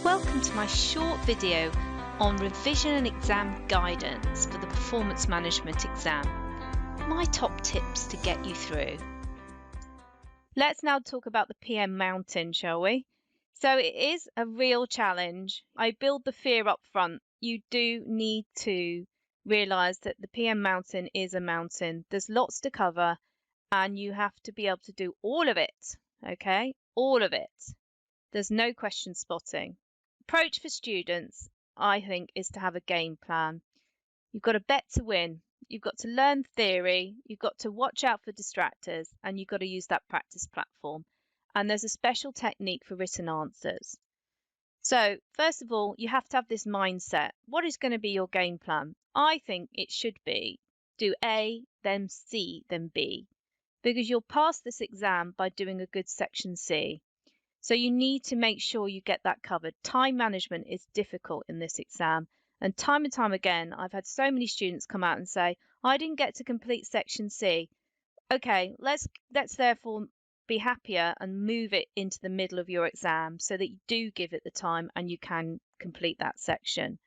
Welcome to my short video on revision and exam guidance for the performance management exam. My top tips to get you through. Let's now talk about the PM mountain, shall we? So it is a real challenge. I build the fear up front. You do need to realise that the PM mountain is a mountain. There's lots to cover and you have to be able to do all of it, okay? All of it. There's no question spotting. Approach for students, I think, is to have a game plan. You've got a bet to win. You've got to learn theory. You've got to watch out for distractors, and you've got to use that practice platform. And there's a special technique for written answers. So first of all, you have to have this mindset. What is going to be your game plan? I think it should be do A, then C, then B, because you'll pass this exam by doing a good section C. So you need to make sure you get that covered. Time management is difficult in this exam. And time again, I've had so many students come out and say, I didn't get to complete section C. Okay, let's therefore be happier and move it into the middle of your exam so that you do give it the time and you can complete that section.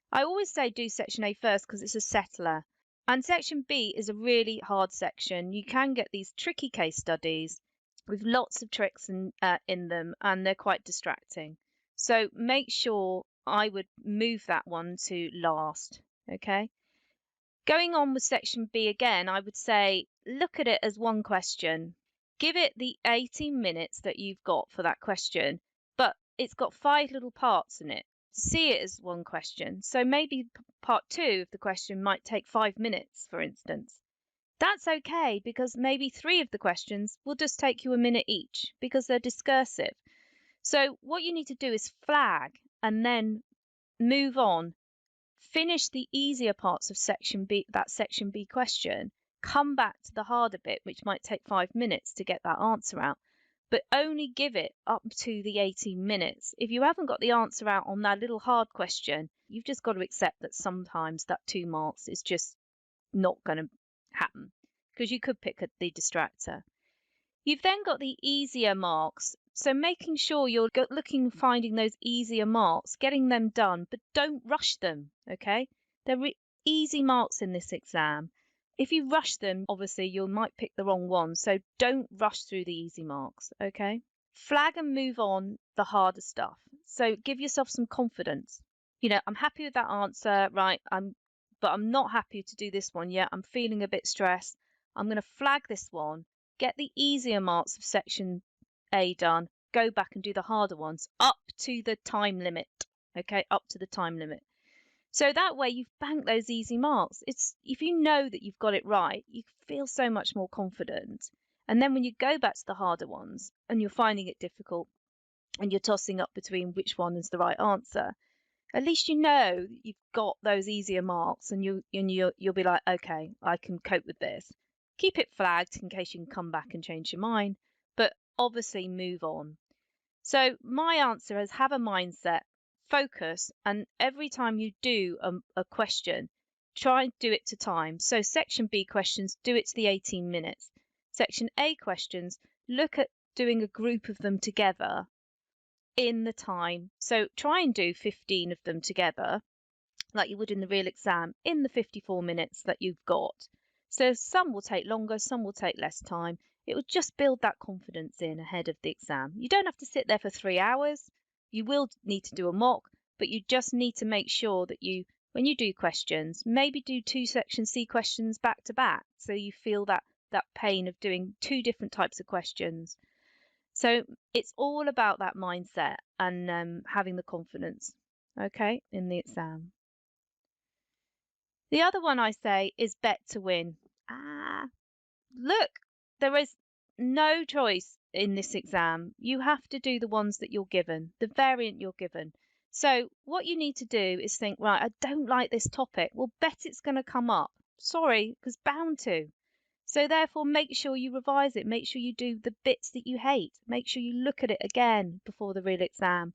I always say do section A first because it's a settler. And section B is a really hard section. You can get these tricky case studies with lots of tricks in them, and they're quite distracting. So make sure I would move that one to last, okay? Going on with section B again, I would say look at it as one question. Give it the 18 minutes that you've got for that question, but it's got 5 little parts in it. See it as one question. So maybe part 2 of the question might take 5 minutes, for instance. That's okay, because maybe 3 of the questions will just take you a minute each because they're discursive. So what you need to do is flag and then move on. Finish the easier parts of section B, that section B question. Come back to the harder bit, which might take 5 minutes to get that answer out. But only give it up to the 18 minutes. If you haven't got the answer out on that little hard question, you've just got to accept that sometimes that 2 marks is just not going to happen because you could pick the distractor. You've then got the easier marks, so making sure you're finding those easier marks, getting them done, but don't rush them, okay? They're easy marks in this exam. If you rush them, obviously you might pick the wrong one, so don't rush through the easy marks, okay? Flag and move on the harder stuff. So give yourself some confidence. You know, I'm happy with that answer, right? But I'm not happy to do this one yet. I'm feeling a bit stressed. I'm going to flag this one, get the easier marks of section A done, go back and do the harder ones up to the time limit. Okay, up to the time limit. So that way you've banked those easy marks. If you know that you've got it right, you feel so much more confident. And then when you go back to the harder ones and you're finding it difficult and you're tossing up between which one is the right answer, at least you know you've got those easier marks and you'll be like, okay, I can cope with this. Keep it flagged in case you can come back and change your mind, but obviously move on. So my answer is have a mindset, focus, and every time you do a question, try and do it to time. So section B questions, do it to the 18 minutes. Section A questions, look at doing a group of them together in the time. So try and do 15 of them together like you would in the real exam in the 54 minutes that you've got. So some will take longer, some will take less time. It will just build that confidence in ahead of the exam. You don't have to sit there for 3 hours. You will need to do a mock, but you just need to make sure that you, when you do questions, maybe do 2 section C questions back to back so you feel that pain of doing 2 different types of questions. So it's all about that mindset and having the confidence, okay, in the exam. The other one I say is bet to win. Look, there is no choice in this exam. You have to do the ones that you're given, the variant you're given. So what you need to do is think, right, I don't like this topic. Well, bet it's going to come up. Sorry, because bound to. So therefore, make sure you revise it. Make sure you do the bits that you hate. Make sure you look at it again before the real exam.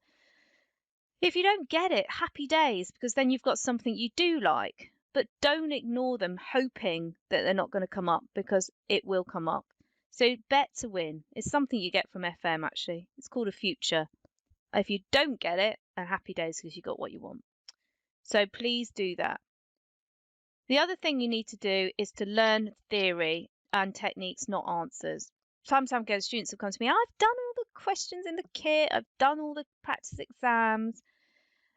If you don't get it, happy days, because then you've got something you do like. But don't ignore them hoping that they're not going to come up, because it will come up. So bet to win is something you get from FM, actually. It's called a future. If you don't get it, then happy days because you got what you want. So please do that. The other thing you need to do is to learn theory and techniques, not answers. Sometimes students have come to me, I've done all the questions in the kit, I've done all the practice exams.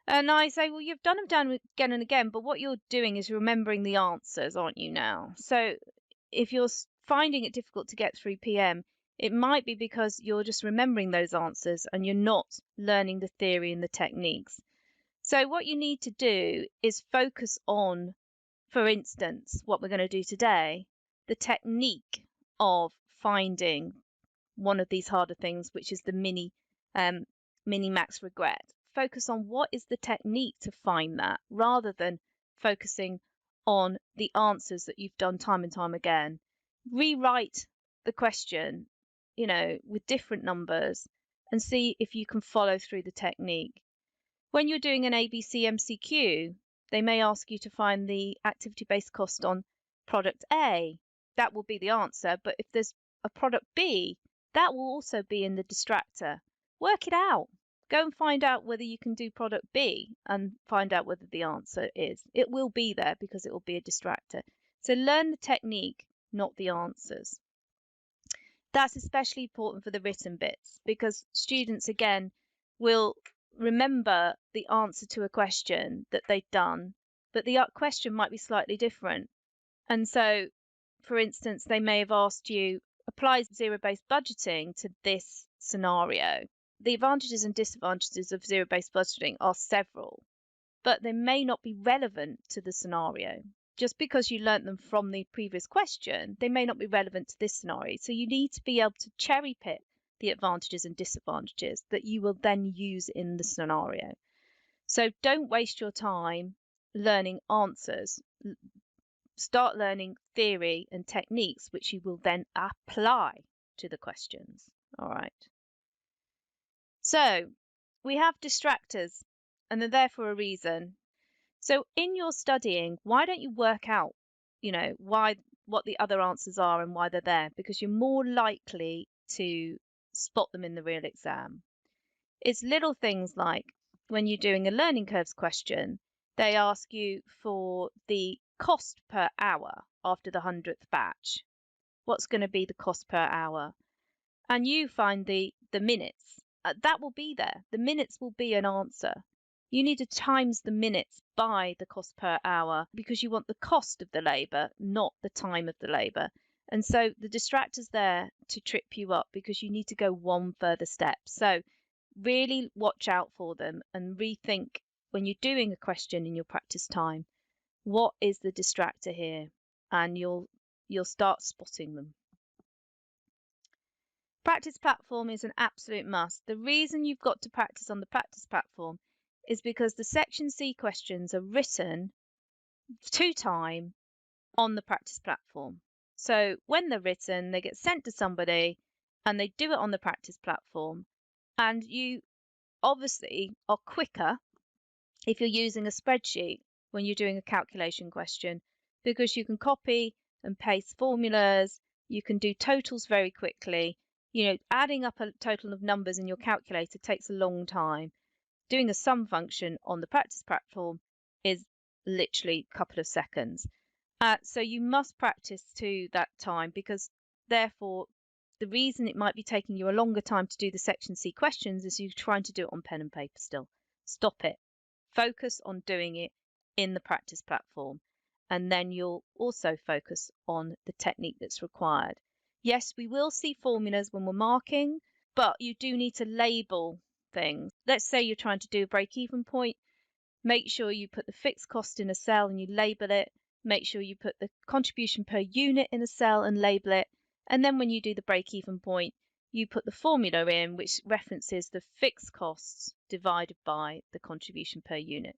And I say, well, you've done them again and again, but what you're doing is remembering the answers, aren't you now? So if you're finding it difficult to get through PM, it might be because you're just remembering those answers and you're not learning the theory and the techniques. So what you need to do is focus on, for instance, what we're going to do today, the technique of finding one of these harder things, which is the mini max regret. Focus on what is the technique to find that, rather than focusing on the answers that you've done time and time again. Rewrite the question, with different numbers, and see if you can follow through the technique. When you're doing an ABC MCQ, they may ask you to find the activity-based cost on product A. That will be the answer, but if there's a product B, that will also be in the distractor. Work it out. Go and find out whether you can do product B and find out whether the answer is. It will be there because it will be a distractor. So learn the technique, not the answers. That's especially important for the written bits because students, again, will remember the answer to a question that they've done, but the question might be slightly different. And so, for instance, they may have asked you, apply zero-based budgeting to this scenario. The advantages and disadvantages of zero-based budgeting are several, but they may not be relevant to the scenario. Just because you learnt them from the previous question, they may not be relevant to this scenario. So you need to be able to cherry pick the advantages and disadvantages that you will then use in the scenario. So don't waste your time learning answers. Start learning theory and techniques, which you will then apply to the questions. All right. So we have distractors, and they're there for a reason. So in your studying, why don't you work out, what the other answers are and why they're there? Because you're more likely to spot them in the real exam. It's little things like when you're doing a learning curves question, they ask you for the cost per hour after the 100th batch. What's going to be the cost per hour? And you find the minutes. That will be there. The minutes will be an answer. You need to times the minutes by the cost per hour because you want the cost of the labour, not the time of the labour. And so the distractor's there to trip you up because you need to go one further step. So really watch out for them and rethink when you're doing a question in your practice time, what is the distractor here? And you'll start spotting them. Practice platform is an absolute must. The reason you've got to practice on the practice platform is because the section C questions are written to time on the practice platform. So when they're written, they get sent to somebody and they do it on the practice platform. And you obviously are quicker if you're using a spreadsheet when you're doing a calculation question, because you can copy and paste formulas, you can do totals very quickly. Adding up a total of numbers in your calculator takes a long time. Doing a sum function on the practice platform is literally a couple of seconds. So you must practice to that time, because therefore the reason it might be taking you a longer time to do the section C questions is you're trying to do it on pen and paper still. Stop it. Focus on doing it in the practice platform, and then you'll also focus on the technique that's required. Yes, we will see formulas when we're marking, but you do need to label things. Let's say you're trying to do a break-even point. Make sure you put the fixed cost in a cell and you label it. Make sure you put the contribution per unit in a cell and label it. And then when you do the break-even point, you put the formula in which references the fixed costs divided by the contribution per unit.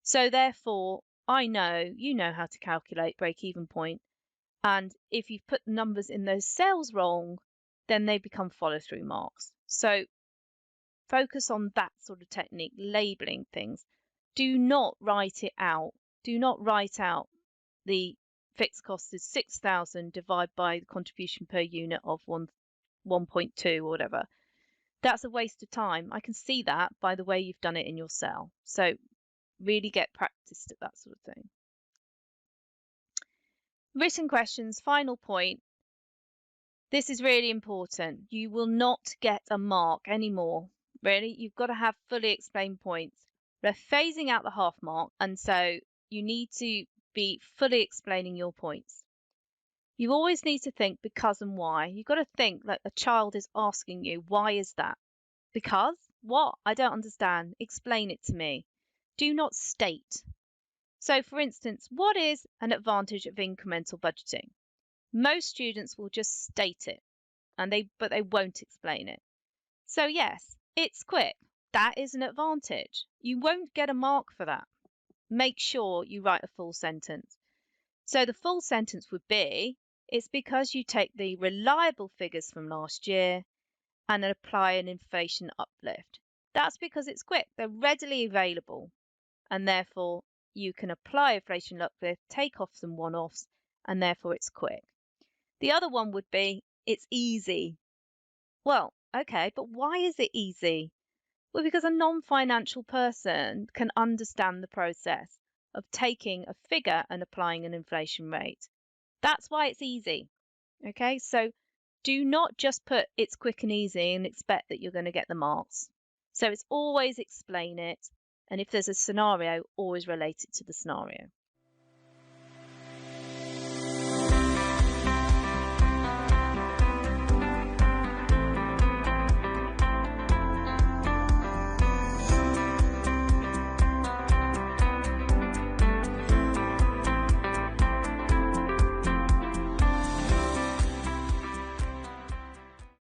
So therefore, I know you know how to calculate break-even point. And if you've put the numbers in those cells wrong, then they become follow-through marks. So focus on that sort of technique, labeling things. Do not write it out. Do not write out the fixed cost is 6,000 divided by the contribution per unit of 1.2 or whatever. That's a waste of time. I can see that by the way you've done it in your cell. So really get practiced at that sort of thing. Written questions, final point. This is really important. You will not get a mark anymore. Really, you've got to have fully explained points. They're phasing out the half mark, and so you need to be fully explaining your points. You always need to think because and why. You've got to think like a child is asking you, why is that? Because? What? I don't understand. Explain it to me. Do not state. So, for instance, what is an advantage of incremental budgeting? Most students will just state it, but they won't explain it. So yes, it's quick. That is an advantage. You won't get a mark for that. Make sure you write a full sentence. So the full sentence would be, it's because you take the reliable figures from last year and then apply an inflation uplift. That's because it's quick. They're readily available, and therefore you can apply inflation uplift, take off some one-offs, and therefore it's quick. The other one would be, it's easy. Well, okay, but why is it easy? Well, because a non-financial person can understand the process of taking a figure and applying an inflation rate. That's why it's easy. Okay, so do not just put it's quick and easy and expect that you're going to get the marks. So it's always explain it, and if there's a scenario, always relate it to the scenario.